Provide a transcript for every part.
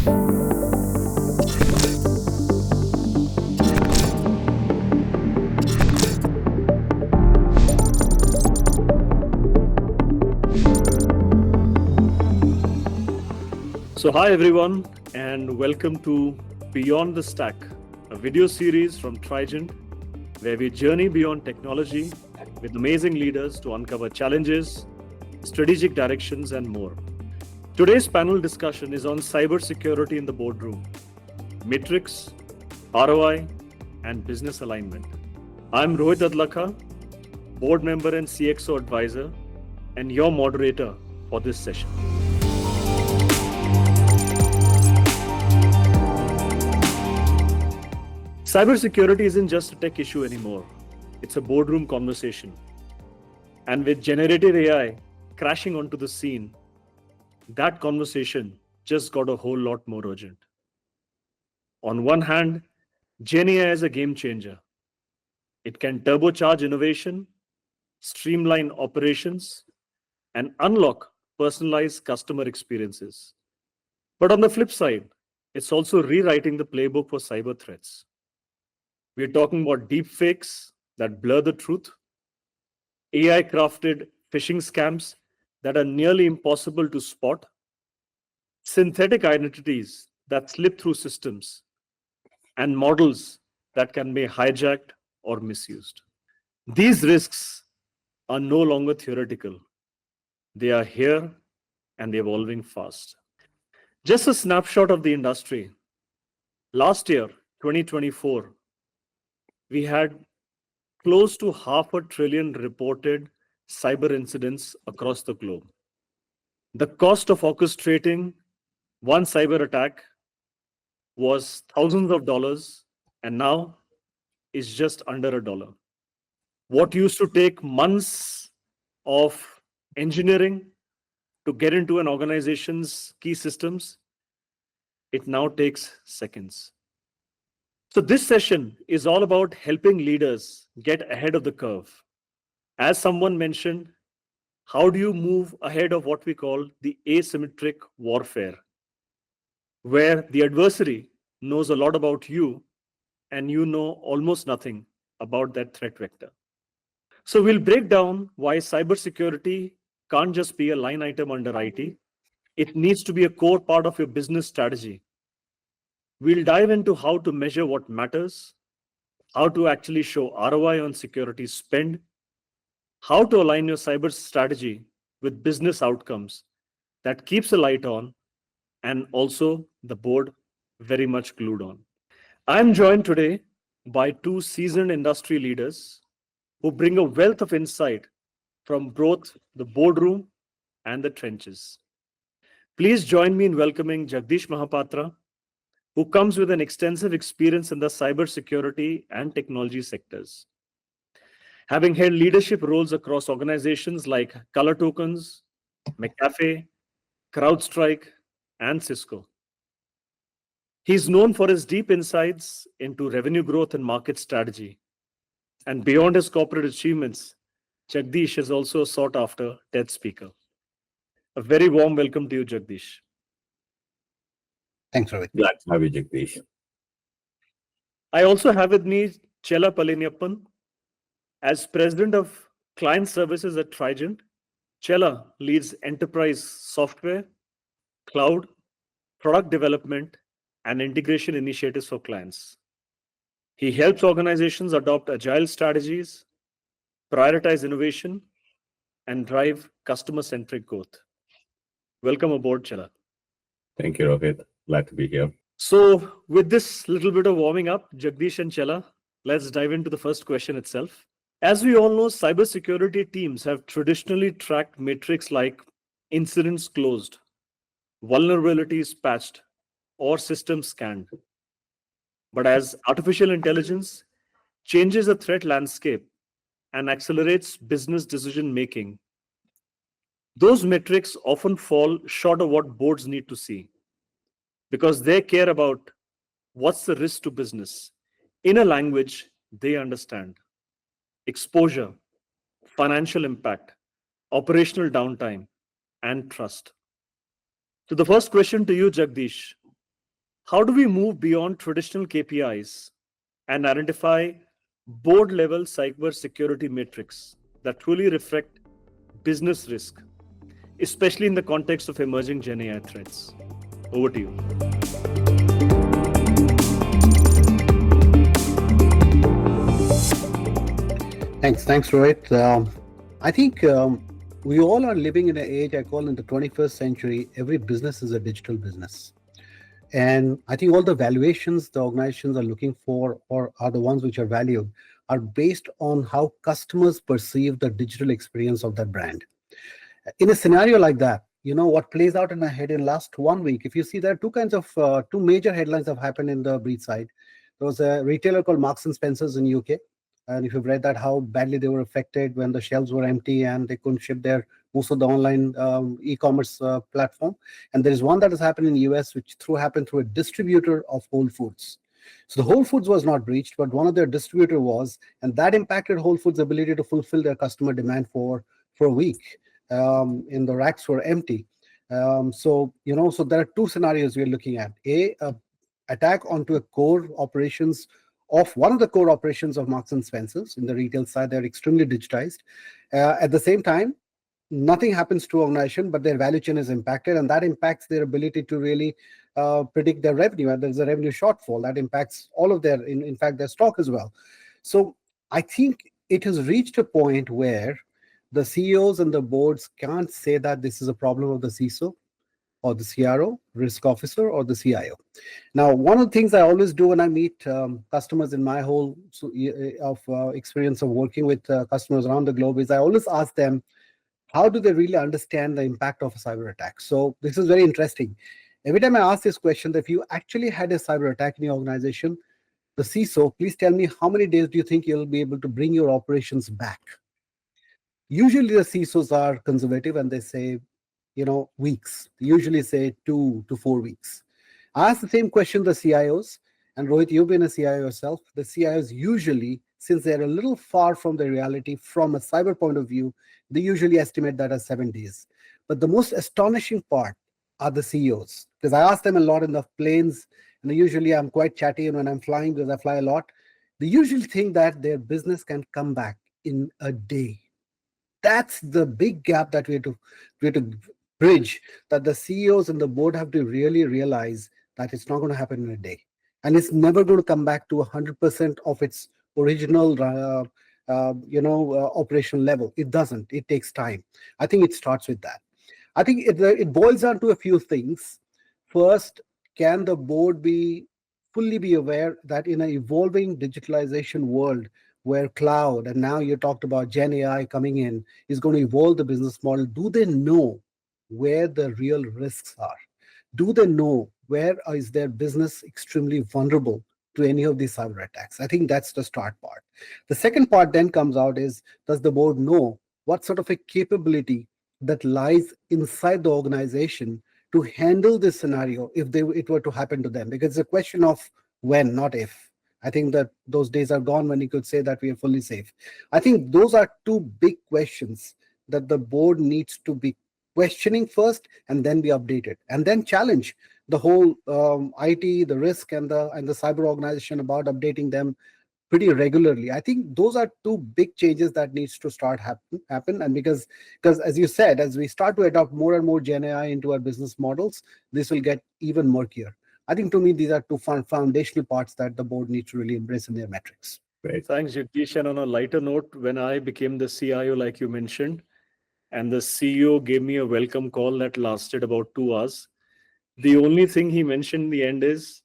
So hi everyone, and welcome to Beyond the Stack, a video series from Trigent, where we journey beyond technology with amazing leaders to uncover challenges, strategic directions, and more. Today's panel discussion is on cybersecurity in the boardroom, metrics, ROI, and business alignment. I'm Rohit Adhlaka, board member and CXO advisor, and your moderator for this session. Cybersecurity isn't just a tech issue anymore. It's a boardroom conversation. And with generative AI crashing onto the scene, that conversation just got a whole lot more urgent. On one hand, GenAI is a game changer. It can turbocharge innovation, streamline operations, and unlock personalized customer experiences. But on the flip side, it's also rewriting the playbook for cyber threats. We're talking about deepfakes that blur the truth, AI-crafted phishing scams that are nearly impossible to spot, synthetic identities that slip through systems, and models that can be hijacked or misused. These risks are no longer theoretical. They are here and they're evolving fast. Just a snapshot of the industry. Last year, 2024, we had close to 500 billion reported cyber incidents across the globe. The cost of orchestrating one cyber attack was thousands of dollars, and now is just under $1. What used to take months of engineering to get into an organization's key systems, it now takes seconds. So this session is all about helping leaders get ahead of the curve. As someone mentioned, how do you move ahead of what we call the asymmetric warfare, where the adversary knows a lot about you and you know almost nothing about that threat vector? So we'll break down why cybersecurity can't just be a line item under IT. It needs to be a core part of your business strategy. We'll dive into how to measure what matters, how to actually show ROI on security spend, how to align your cyber strategy with business outcomes that keeps the light on, and also the board very much glued on. I'm joined today by two seasoned industry leaders who bring a wealth of insight from both the boardroom and the trenches. Please join me in welcoming Jagdish Mahapatra, who comes with an extensive experience in the cybersecurity and technology sectors, having held leadership roles across organizations like Color Tokens, McAfee, CrowdStrike, and Cisco. He's known for his deep insights into revenue growth and market strategy. And beyond his corporate achievements, Jagdish is also a sought-after TED speaker. A very warm welcome to you, Jagdish. Thanks, Rohit. Glad to have you, Jagdish. I also have with me Chella Palaniappan. As President of Client Services at Trigent, Chella leads enterprise software, cloud, product development, and integration initiatives for clients. He helps organizations adopt agile strategies, prioritize innovation, and drive customer-centric growth. Welcome aboard, Chella. Thank you, Rohit. Glad to be here. So with this little bit of warming up, Jagdish and Chella, let's dive into the first question itself. As we all know, cybersecurity teams have traditionally tracked metrics like incidents closed, vulnerabilities patched, or systems scanned. But as artificial intelligence changes the threat landscape and accelerates business decision making, those metrics often fall short of what boards need to see, because they care about what's the risk to business in a language they understand: exposure, financial impact, operational downtime, and trust. So the first question to you, Jagdish, How do we move beyond traditional KPIs and identify board-level cybersecurity metrics that truly reflect business risk, especially in the context of emerging GenAI threats? Over to you. Thanks, Rohit. I think we all are living in an age I call in the 21st century. Every business is a digital business. And I think all the valuations the organizations are looking for, or are the ones which are valued, are based on how customers perceive the digital experience of that brand. In a scenario like that, what plays out in my head in last 1 week, if you see there are two major headlines have happened in the breach side. There was a retailer called Marks and Spencer's in UK. And if you've read that, how badly they were affected when the shelves were empty and they couldn't ship most of the online e-commerce platform. And there is one that has happened in the US, which happened through a distributor of Whole Foods. So the Whole Foods was not breached, but one of their distributor was, and that impacted Whole Foods' ability to fulfill their customer demand for a week. And the racks were empty. So there are two scenarios we're looking at. A attack onto a core operations of one of the core operations of Marks and Spencer's. In the retail side, they're extremely digitized. At the same time, nothing happens to organization, but their value chain is impacted, and that impacts their ability to really predict their revenue. And there's a revenue shortfall that impacts all of in fact, their stock as well. So I think it has reached a point where the CEOs and the boards can't say that this is a problem of the CISO or the CRO, risk officer, or the CIO. Now, one of the things I always do when I meet customers in my whole experience of working with customers around the globe is I always ask them, how do they really understand the impact of a cyber attack? So this is very interesting. Every time I ask this question, that if you actually had a cyber attack in your organization, the CISO, please tell me how many days do you think you'll be able to bring your operations back? Usually the CISOs are conservative and they say, weeks. They usually say 2 to 4 weeks. I ask the same question to the CIOs, and Rohit, you've been a CIO yourself. The CIOs usually, since they're a little far from the reality from a cyber point of view, they usually estimate that as 7 days. But the most astonishing part are the CEOs, because I ask them a lot in the planes, and usually I'm quite chatty, and when I'm flying, because I fly a lot, they usually think that their business can come back in a day. That's the big gap that we have to bridge, that the CEOs and the board have to really realize that it's not going to happen in a day. And it's never going to come back to 100% of its original operational level. It doesn't. It takes time. I think it starts with that. I think it boils down to a few things. First, can the board fully be aware that in an evolving digitalization world where cloud, and now you talked about GenAI coming in, is going to evolve the business model, do they know where the real risks are? Do they know where is their business extremely vulnerable to any of these cyber attacks? I think that's the start part. The second part then comes out is, does the board know what sort of a capability that lies inside the organization to handle this scenario if it were to happen to them? Because it's a question of when, not if. I think that those days are gone when you could say that we are fully safe. I think those are two big questions that the board needs to be questioning first, and then be updated, and then challenge the whole IT, the risk, and the cyber organization about updating them pretty regularly. I think those are two big changes that needs to start happen. And because as you said, as we start to adopt more and more GenAI into our business models, this will get even murkier. I think to me, these are two foundational parts that the board needs to really embrace in their metrics. Great. Thanks, Jagdish. And on a lighter note, when I became the CIO, like you mentioned, and the CEO gave me a welcome call that lasted about 2 hours, the only thing he mentioned in the end is,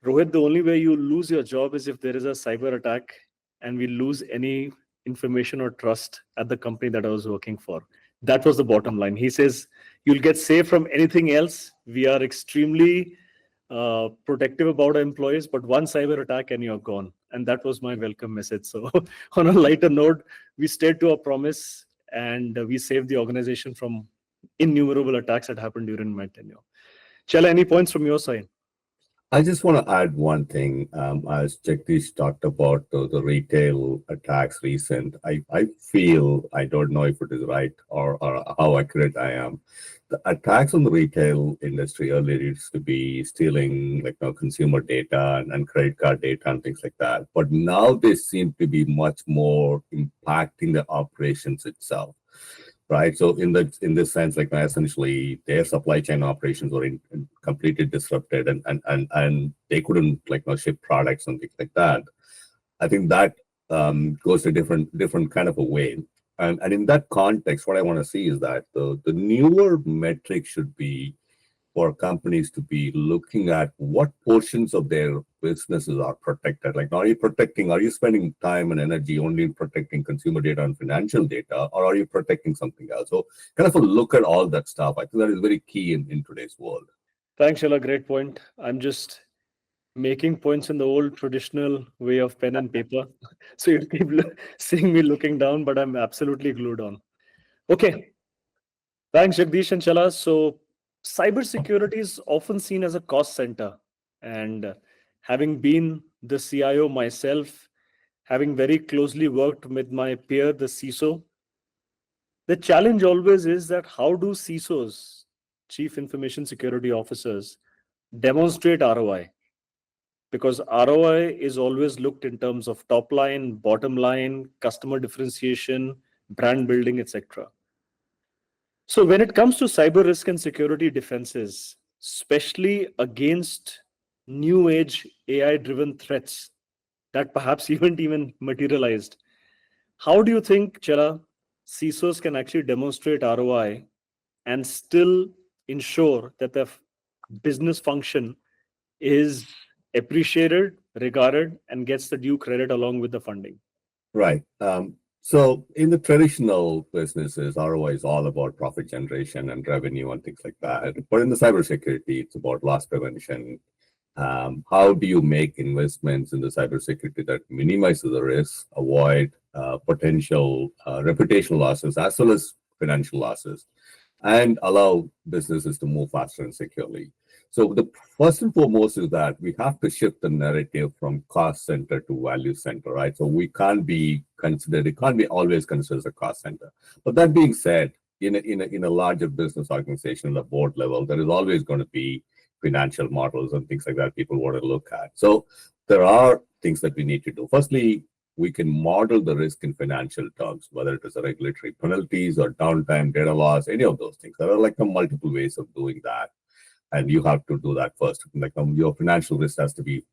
Rohit, the only way you lose your job is if there is a cyber attack and we lose any information or trust at the company that I was working for. That was the bottom line. He says, you'll get safe from anything else. We are extremely protective about our employees, but one cyber attack and you're gone. And that was my welcome message. So on a lighter note, we stayed to our promise and we saved the organization from innumerable attacks that happened during my tenure. Chella, any points from your side? I just want to add one thing. As Jagdish talked about the retail attacks recent, I feel, I don't know if it is right or how accurate I am. The attacks on the retail industry earlier used to be stealing like consumer data and credit card data and things like that. But now they seem to be much more impacting the operations itself. Right. So in this sense, like essentially their supply chain operations were completely disrupted and they couldn't ship products and things like that. I think that goes a different kind of a way. And in that context, what I want to see is that the newer metric should be for companies to be looking at what portions of their businesses are protected. Like, are you spending time and energy only in protecting consumer data and financial data, or are you protecting something else? So kind of a look at all that stuff. I think that is very key in today's world. Thanks, Chella. Great point. I'm just making points in the old traditional way of pen and paper. So you keep seeing me looking down, but I'm absolutely glued on. Okay. Thanks, Jagdish and Chala. So, cybersecurity is often seen as a cost center. And having been the CIO myself, having very closely worked with my peer, the CISO, the challenge always is that how do CISOs, Chief Information Security Officers, demonstrate ROI? Because ROI is always looked in terms of top line, bottom line, customer differentiation, brand building, etc. So when it comes to cyber risk and security defenses, especially against new age AI driven threats that perhaps haven't even materialized, how do you think, Chela, CISOs can actually demonstrate ROI and still ensure that the business function is appreciated, regarded, and gets the due credit along with the funding? Right. So in the traditional businesses, ROI is all about profit generation and revenue and things like that. But in the cybersecurity, it's about loss prevention. How do you make investments in the cybersecurity that minimizes the risk, avoid potential reputational losses as well as financial losses, and allow businesses to move faster and securely? So the first and foremost is that we have to shift the narrative from cost center to value center, right? So it can't be always considered as a cost center. But that being said, in a larger business organization at the board level, there is always going to be financial models and things like that people want to look at. So there are things that we need to do. Firstly, we can model the risk in financial terms, whether it is a regulatory penalties or downtime, data loss, any of those things. There are multiple ways of doing that. And you have to do that first. Your financial risk has to be,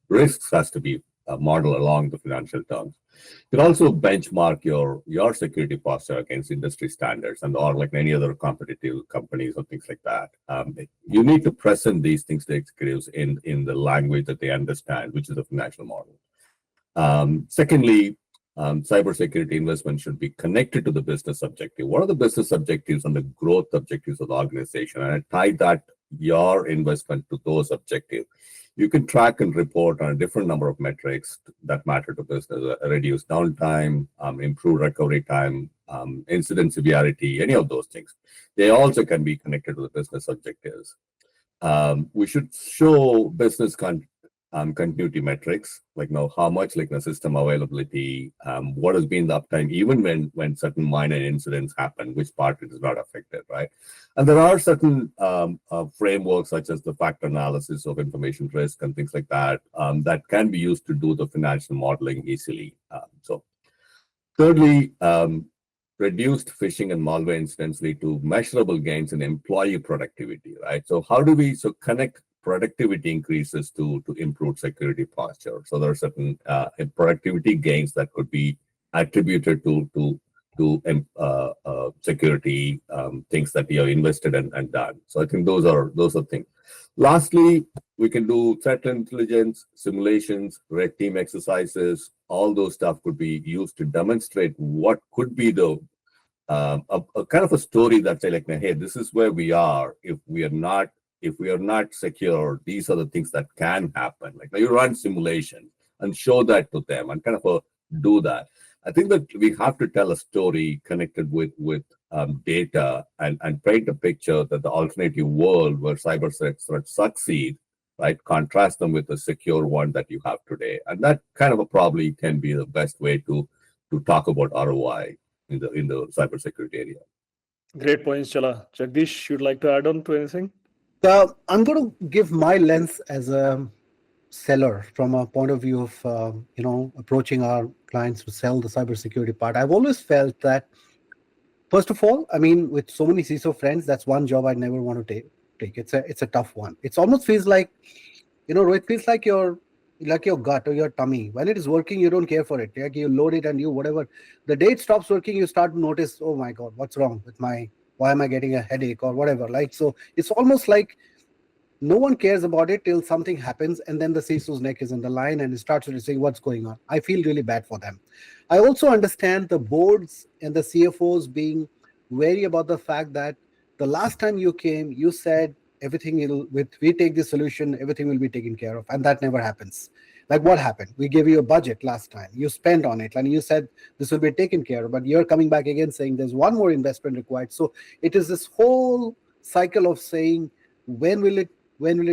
risks has to be modeled along the financial terms. You can also benchmark your security posture against industry standards and or like any other competitive companies or things like that. You need to present these things to executives in the language that they understand, which is a financial model. Secondly, cybersecurity investment should be connected to the business objective. What are the business objectives and the growth objectives of the organization? And I tie that your investment to those objectives. You can track and report on a different number of metrics that matter to business: reduce downtime, improve recovery time, incident severity, any of those things. They also can be connected to the business objectives. We should show business continuity metrics, how much the system availability, what has been the uptime, even when certain minor incidents happen, which part it is not affected, right? And there are certain frameworks such as the factor analysis of information risk and things like that that can be used to do the financial modeling easily. So thirdly, reduced phishing and malware incidents lead to measurable gains in employee productivity, right? So how do we connect productivity increases to improve security posture? So there are certain productivity gains that could be attributed to security things that you have invested and done. So I think those are things. Lastly, we can do threat intelligence, simulations, red team exercises. All those stuff could be used to demonstrate what could be the a kind of a story that say hey, this is where we are if we are not secure. These are the things that can happen. You run simulation and show that to them and kind of do that. I think that we have to tell a story connected with data and paint a picture that the alternative world where cyber threats succeed, right? Contrast them with the secure one that you have today. And that kind of a probably can be the best way to talk about ROI in the cybersecurity area. Great points, Chella. Jagdish, you'd like to add on to anything? I'm going to give my lens as a seller from a point of view of approaching our clients to sell the cybersecurity part. I've always felt that, first of all, I mean, with so many CISO friends, that's one job I'd never want to take. It's a tough one. It almost feels like, it feels like your gut or your tummy. When it is working, you don't care for it. Like you load it and you whatever. The day it stops working, you start to notice, oh my God, what's wrong with why am I getting a headache or whatever? Like, so it's almost like no one cares about it till something happens, and then the CISO's neck is in the line and it starts to say what's going on. I feel really bad for them. I also understand the boards and the CFOs being wary about the fact that the last time you came, you said we take this solution, everything will be taken care of, and that never happens. Like what happened? We gave you a budget last time, you spent on it, and you said this will be taken care of, but you're coming back again saying there's one more investment required. So it is this whole cycle of saying when will it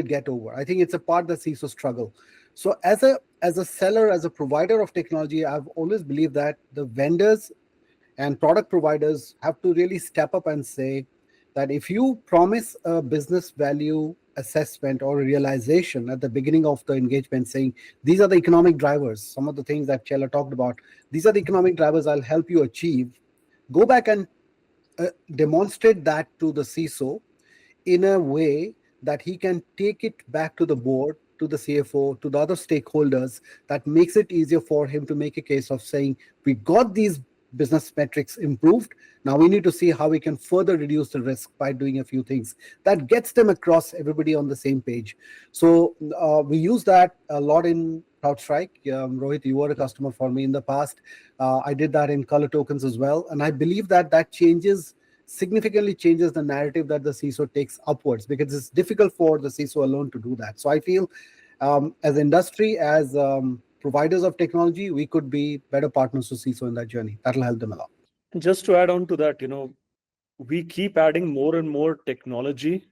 get over? I think it's a part that CISO struggle. So as a seller, as a provider of technology, I've always believed that the vendors and product providers have to really step up and say that if you promise a business value assessment or realization at the beginning of the engagement, saying these are the economic drivers, some of the things that Chella talked about, these are the economic drivers I'll help you achieve, go back and demonstrate that to the CISO in a way that he can take it back to the board, to the CFO, to the other stakeholders, that makes it easier for him to make a case of saying, we got these business metrics improved. Now we need to see how we can further reduce the risk by doing a few things that gets them across, everybody on the same page. So we use that a lot in CrowdStrike. Rohit, you were a customer for me in the past. I did that in color tokens as well. And I believe that significantly changes the narrative that the CISO takes upwards, because it's difficult for the CISO alone to do that. So I feel as industry, as providers of technology, we could be better partners to CISO in that journey. That'll help them a lot. Just to add on to that, we keep adding more and more technology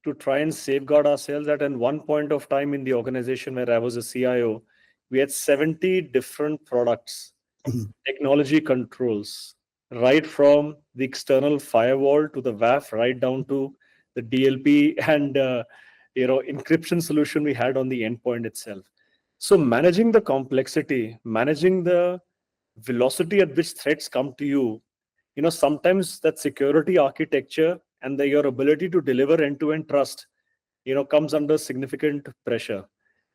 to try and safeguard ourselves. At one point of time in the organization where I was a CIO, we had 70 different products, technology controls, right from the external firewall to the WAF, right down to the DLP and encryption solution we had on the endpoint itself. So managing the complexity, managing the velocity at which threats come to you, sometimes that security architecture and your ability to deliver end-to-end trust, comes under significant pressure.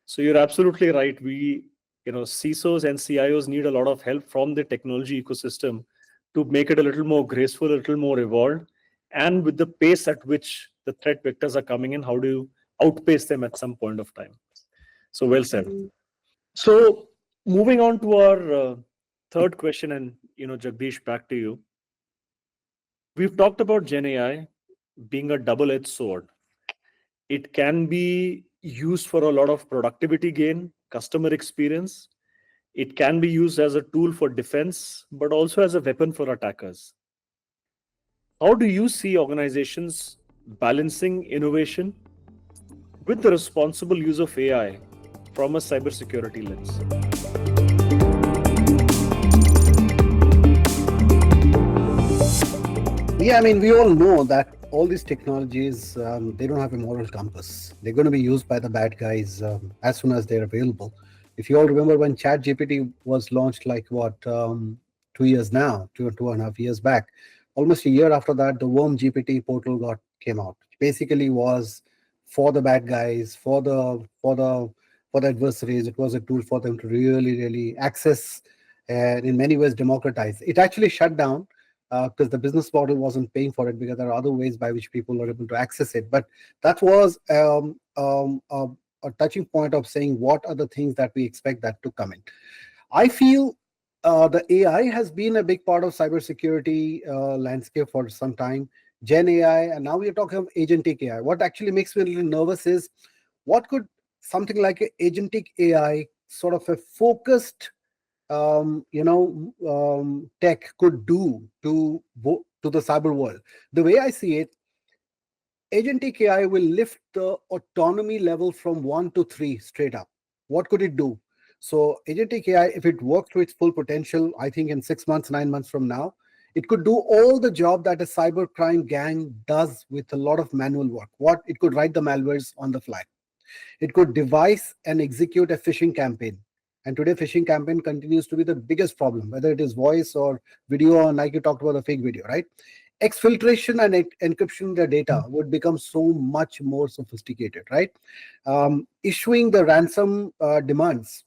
So you're absolutely right. We, CISOs and CIOs need a lot of help from the technology ecosystem to make it a little more graceful, a little more evolved, and with the pace at which the threat vectors are coming in, how do you outpace them at some point of time? So well said. So moving on to our third question, and Jagdish, back to you. We've talked about GenAI being a double-edged sword. It can be used for a lot of productivity gain, customer experience. It can be used as a tool for defense, but also as a weapon for attackers. How do you see organizations balancing innovation with the responsible use of AI from a cybersecurity lens? Yeah, I mean, we all know that all these technologies, they don't have a moral compass. They're going to be used by the bad guys as soon as they're available. If you all remember when ChatGPT was launched, like 2.5 years back, almost a year after that, the Worm GPT portal came out. Basically, was for the bad guys, for the adversaries. It was a tool for them to really access and in many ways democratize. It actually shut down because the business model wasn't paying for it, because there are other ways by which people are able to access it. But that was a touching point of saying what are the things that we expect that to come in. I feel the AI has been a big part of cybersecurity landscape for some time. Gen AI, and now we are talking of agentic AI. What actually makes me a little nervous is what could something like an agentic AI, sort of a focused tech could do to to the cyber world. The way I see it, agentic AI will lift the autonomy level from 1 to 3 straight up. What could it do? So agentic AI, if it works to its full potential, I think in 6 months, 9 months from now, it could do all the job that a cybercrime gang does with a lot of manual work. What it could write the malwares on the fly. It could devise and execute a phishing campaign. And today, phishing campaign continues to be the biggest problem, whether it is voice or video, or like you talked about the fake video, right? Exfiltration and encryption of the data would become so much more sophisticated, right? Issuing the ransom demands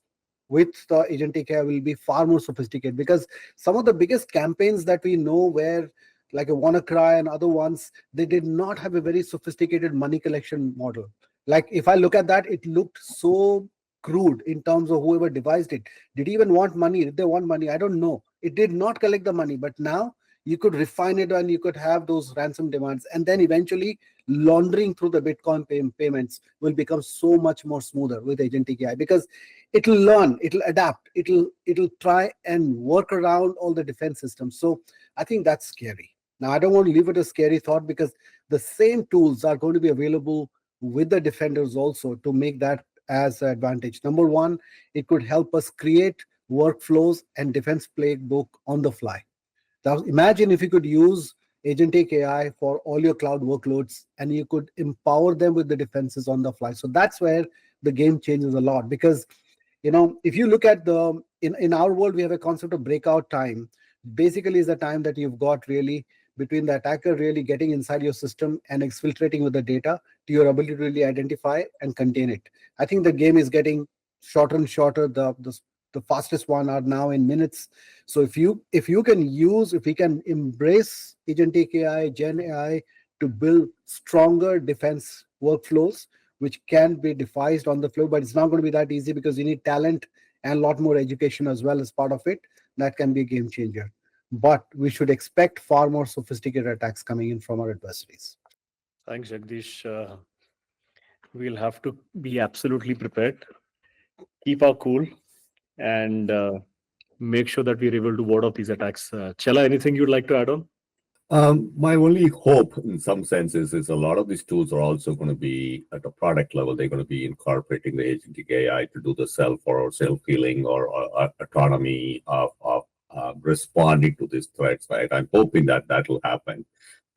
with the agentic AI will be far more sophisticated, because some of the biggest campaigns that we know, where like a WannaCry and other ones, they did not have a very sophisticated money collection model. Like if I look at that, it looked so crude in terms of whoever devised it. Did he even want money? Did they want money? I don't know. It did not collect the money, but now you could refine it and you could have those ransom demands, and then eventually laundering through the Bitcoin payments will become so much more smoother with agentic AI, because it'll learn, it'll adapt, it'll try and work around all the defense systems. So I think that's scary. Now, I don't want to leave it a scary thought, because the same tools are going to be available with the defenders also to make that as an advantage. Number one, it could help us create workflows and defense playbook on the fly. Now, imagine if you could use agentic AI for all your cloud workloads and you could empower them with the defenses on the fly. So that's where the game changes a lot, because if you look at in our world, we have a concept of breakout time. Basically, is the time that you've got really between the attacker really getting inside your system and exfiltrating with the data to your ability to really identify and contain it. I think the game is getting shorter and shorter. The fastest one are now in minutes. So if we can embrace agentic AI, Gen AI to build stronger defense workflows, which can be devised on the floor, but it's not going to be that easy, because you need talent and a lot more education as well as part of it. That can be a game changer. But we should expect far more sophisticated attacks coming in from our adversaries. Thanks, Jagdish. We'll have to be absolutely prepared, keep our cool, and make sure that we're able to ward off these attacks. Chella, anything you'd like to add on? My only hope, in some senses, is a lot of these tools are also going to be at a product level. They're going to be incorporating the agentic AI to do the self or self-healing or autonomy of responding to these threats. Right? I'm hoping that will happen,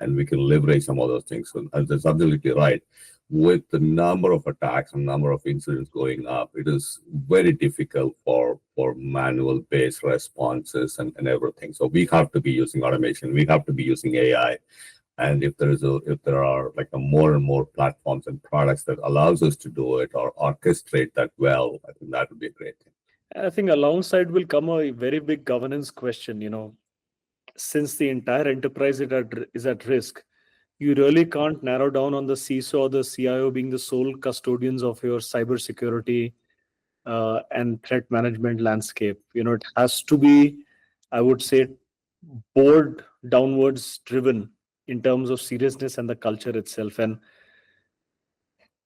and we can leverage some of those things. So, that's absolutely right. With the number of attacks and number of incidents going up, it is very difficult for manual-based responses and everything. So we have to be using automation. We have to be using AI. And if there are like more and more platforms and products that allows us to do it or orchestrate that well, I think that would be a great thing. I think alongside will come a very big governance question. Since the entire enterprise is at risk, you really can't narrow down on the CISO or the CIO being the sole custodians of your cybersecurity and threat management landscape. It has to be, I would say, board downwards driven in terms of seriousness and the culture itself. And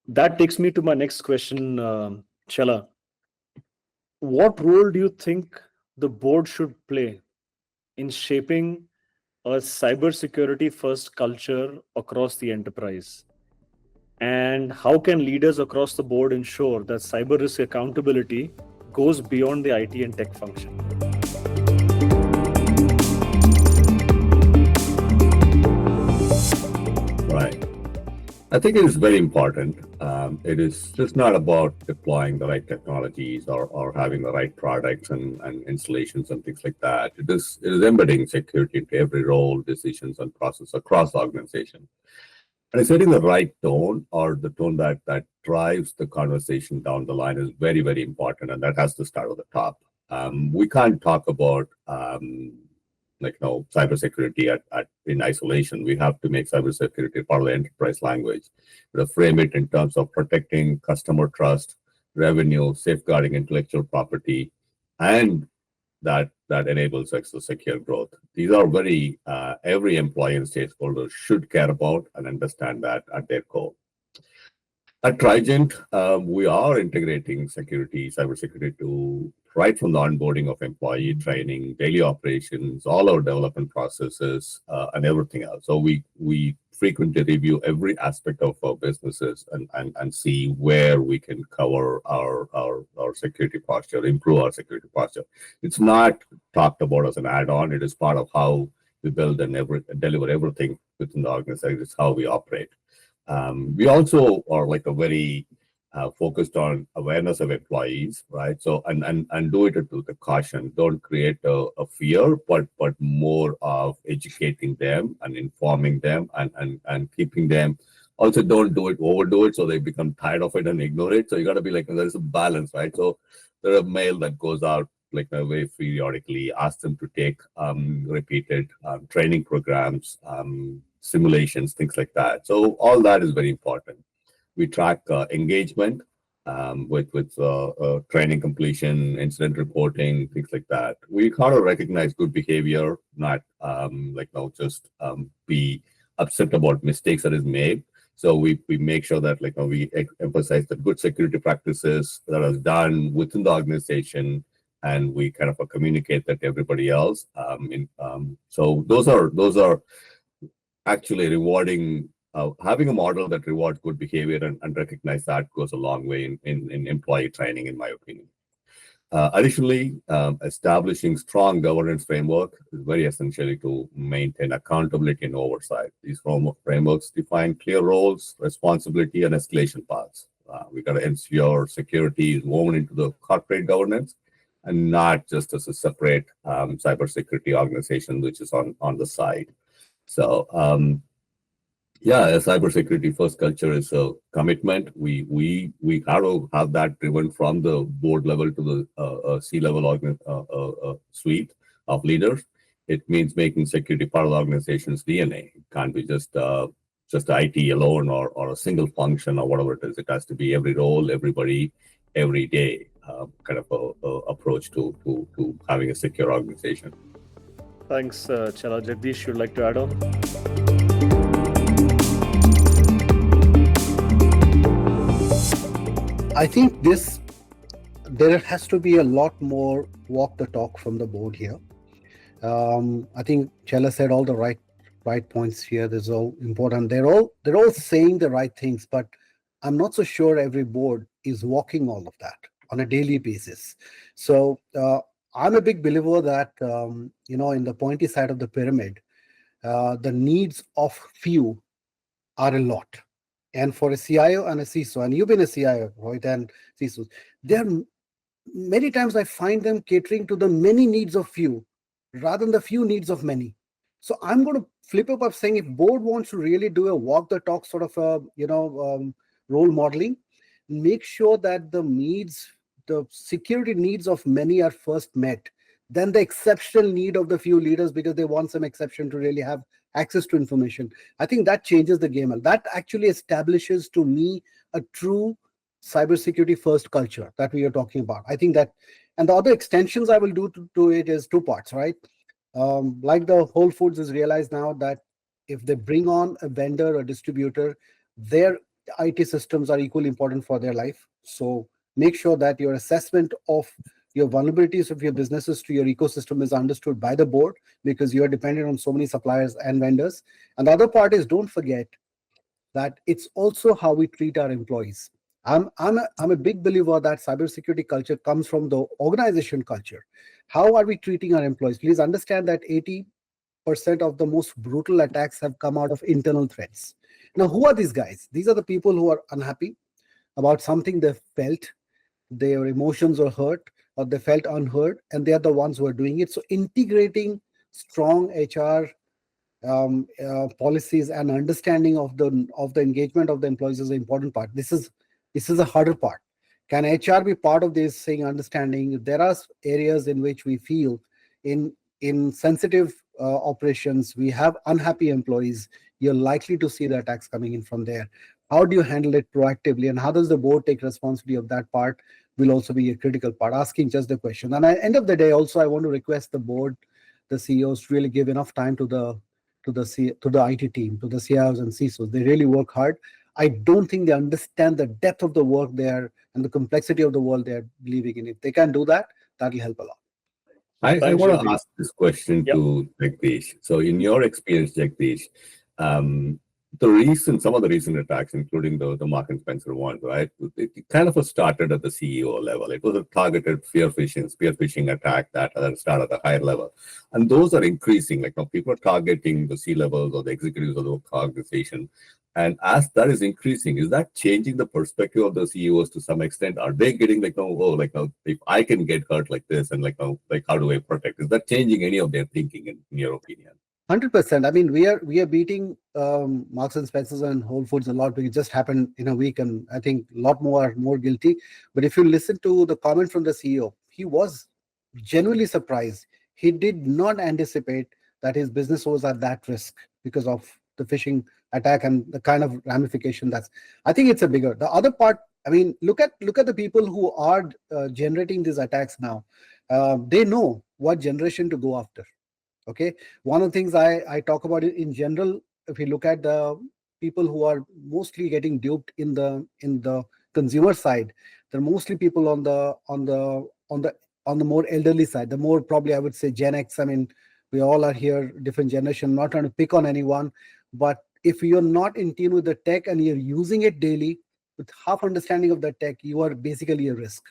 that takes me to my next question, Chella. What role do you think the board should play in shaping a cybersecurity first culture across the enterprise? And how can leaders across the board ensure that cyber risk accountability goes beyond the IT and tech function? Right. I think it is very important. It is just not about deploying the right technologies or having the right products and installations and things like that. It is embedding security into every role, decisions, and process across the organization. And setting the right tone, or the tone that drives the conversation down the line, is very, very important. And that has to start at the top. We can't talk about cybersecurity in isolation. We have to make cybersecurity part of the enterprise language. To frame it in terms of protecting customer trust, revenue, safeguarding intellectual property, and that enables secure growth. These are very every employee and stakeholder should care about and understand that at their core. At Trigent, we are integrating cybersecurity to right from the onboarding of employee training, daily operations, all our development processes, and everything else. So we frequently review every aspect of our businesses and see where we can cover our security posture, improve our security posture. It's not talked about as an add-on. It is part of how we build and deliver everything within the organization. It's how we operate. We also are like a very focused on awareness of employees, right? So and do it with the caution. Don't create a fear, but more of educating them and informing them and keeping them. Also, don't overdo it, so they become tired of it and ignore it. So you got to be like, there's a balance, right? So there's a mail that goes out like very periodically, ask them to take repeated training programs, simulations, things like that. So all that is very important. We track engagement with training completion, incident reporting, things like that. We kind of recognize good behavior, not just be upset about mistakes that is made. So we make sure that we emphasize the good security practices that are done within the organization, and we kind of communicate that to everybody else. So those are actually rewarding. Having a model that rewards good behavior and recognize that goes a long way in employee training, in my opinion. Additionally, establishing strong governance framework is very essential to maintain accountability and oversight. These frameworks define clear roles, responsibility, and escalation paths. We got to ensure security is woven into the corporate governance and not just as a separate cybersecurity organization, which is on the side. So, a cybersecurity first culture is a commitment. We have to have that driven from the board level to the C-level suite of leaders. It means making security part of the organization's DNA. It can't be just IT alone or a single function or whatever it is. It has to be every role, everybody, every day kind of a approach to having a secure organization. Thanks, Chella. Jagdish, you'd like to add on? I think there has to be a lot more walk the talk from the board here. I think Chella said all the right points here. This is all important. They're all saying the right things, but I'm not so sure every board is walking all of that on a daily basis. So I'm a big believer that in the pointy side of the pyramid, the needs of few are a lot. And for a CIO and a CISO, and you've been a CIO, Rohit, and CISOs, many times I find them catering to the many needs of few rather than the few needs of many. So I'm going to flip up saying, if board wants to really do a walk the talk sort of role modeling, make sure that the security needs of many are first met, then the exceptional need of the few leaders, because they want some exception to really have access to information. I think that changes the game. And that actually establishes, to me, a true cybersecurity first culture that we are talking about. I think that, and the other extensions I will do to it is two parts, right? Like the Whole Foods has realized now that if they bring on a vendor or distributor, their IT systems are equally important for their life. So make sure that your assessment of your vulnerabilities of your businesses to your ecosystem is understood by the board, because you are dependent on so many suppliers and vendors. And the other part is, don't forget that it's also how we treat our employees. I'm a big believer that cybersecurity culture comes from the organization culture. How are we treating our employees? Please understand that 80% of the most brutal attacks have come out of internal threats. Now, who are these guys? These are the people who are unhappy about something they felt, their emotions were hurt, or they felt unheard, and they are the ones who are doing it. So integrating strong HR policies and understanding of the engagement of the employees is an important part. This is a harder part. Can HR be part of this, saying, understanding there are areas in which we feel in sensitive operations, we have unhappy employees, you're likely to see the attacks coming in from there. How do you handle it proactively, and how does the board take responsibility of that part will also be a critical part, asking just the question. And at the end of the day, also, I want to request the board, the CEOs, to really give enough time to the IT team, to the CIOs and CISOs. They really work hard. I don't think they understand the depth of the work there and the complexity of the world they're believing in. If they can do that, that'll help a lot. I Thanks, want to Jagdish. ask this question Yep. to Jagdish. So, in your experience, Jagdish, some of the recent attacks, including the Mark and Spencer one, right? It kind of started at the CEO level. It was a targeted spear phishing attack that started at a higher level, and those are increasing. Like now, people are targeting the C levels or the executives of the organization. And as that is increasing, is that changing the perspective of the CEOs to some extent? Are they getting like, if I can get hurt like this, and how do I protect? Is that changing any of their thinking, in your opinion? 100%. I mean, we are beating Marks and Spencers and Whole Foods a lot because it just happened in a week, and I think a lot more are more guilty. But if you listen to the comment from the CEO, he was genuinely surprised. He did not anticipate that his business was at that risk because of the phishing attack and the kind of ramification that's. I think it's a bigger. The other part, I mean, look at the people who are generating these attacks now. They know what generation to go after. Okay, one of the things I talk about in general, if you look at the people who are mostly getting duped in the consumer side, they're mostly people on the more elderly side, the more probably I would say Gen X. I mean, we all are here, different generation, not trying to pick on anyone, but if you're not in tune with the tech and you're using it daily with half understanding of the tech, you are basically a risk.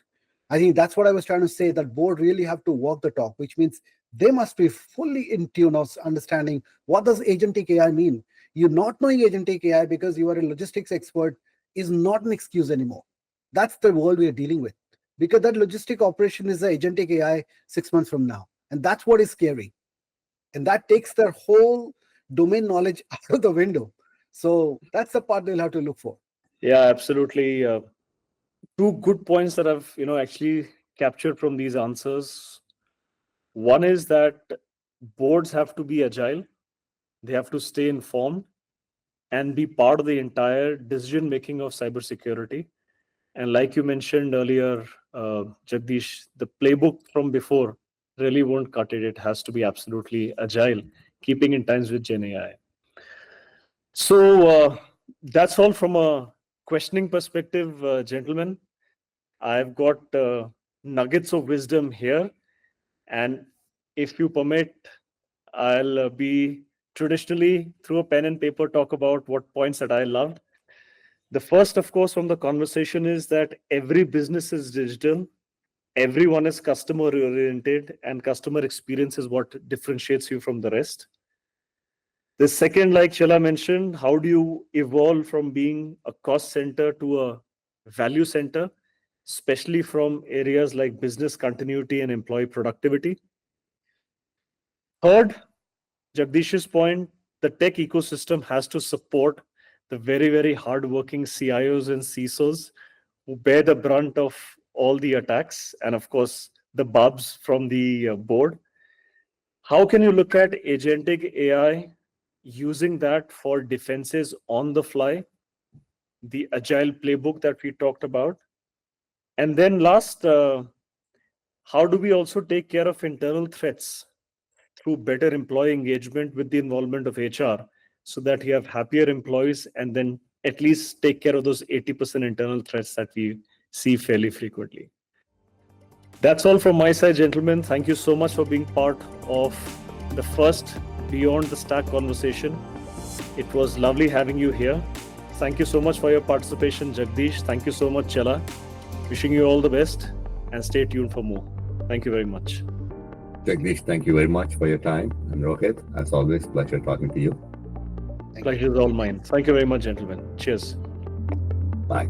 I think that's what I was trying to say, that board really have to walk the talk, which means they must be fully in tune of understanding what does agentic AI mean. You not knowing agentic AI because you are a logistics expert is not an excuse anymore. That's the world we are dealing with, because that logistic operation is the agentic AI 6 months from now. And that's what is scary. And that takes their whole domain knowledge out of the window. So that's the part they'll have to look for. Yeah, absolutely. Two good points that I've actually captured from these answers. One is that boards have to be agile. They have to stay informed and be part of the entire decision making of cybersecurity. And like you mentioned earlier, Jagdish, the playbook from before really won't cut it. It has to be absolutely agile, keeping in times with GenAI. So that's all from a questioning perspective, gentlemen. I've got nuggets of wisdom here. And if you permit, I'll be traditionally through a pen and paper talk about what points that I loved. The first, of course, from the conversation is that every business is digital. Everyone is customer oriented, and customer experience is what differentiates you from the rest. The second, like Chella mentioned, how do you evolve from being a cost center to a value center, especially from areas like business continuity and employee productivity? Third, Jagdish's point, the tech ecosystem has to support the very, very hardworking CIOs and CISOs who bear the brunt of all the attacks and, of course, the bubs from the board. How can you look at agentic AI, using that for defenses on the fly, the agile playbook that we talked about? And then last, how do we also take care of internal threats through better employee engagement with the involvement of HR, so that you have happier employees and then at least take care of those 80% internal threats that we see fairly frequently. That's all from my side, gentlemen. Thank you so much for being part of the first Beyond the Stack conversation. It was lovely having you here. Thank you so much for your participation, Jagdish. Thank you so much, Chella. Wishing you all the best and stay tuned for more. Thank you very much. Jagdish, thank you very much for your time. And Rohit, as always, pleasure talking to you. Pleasure is all mine. Thank you very much, gentlemen. Cheers. Bye.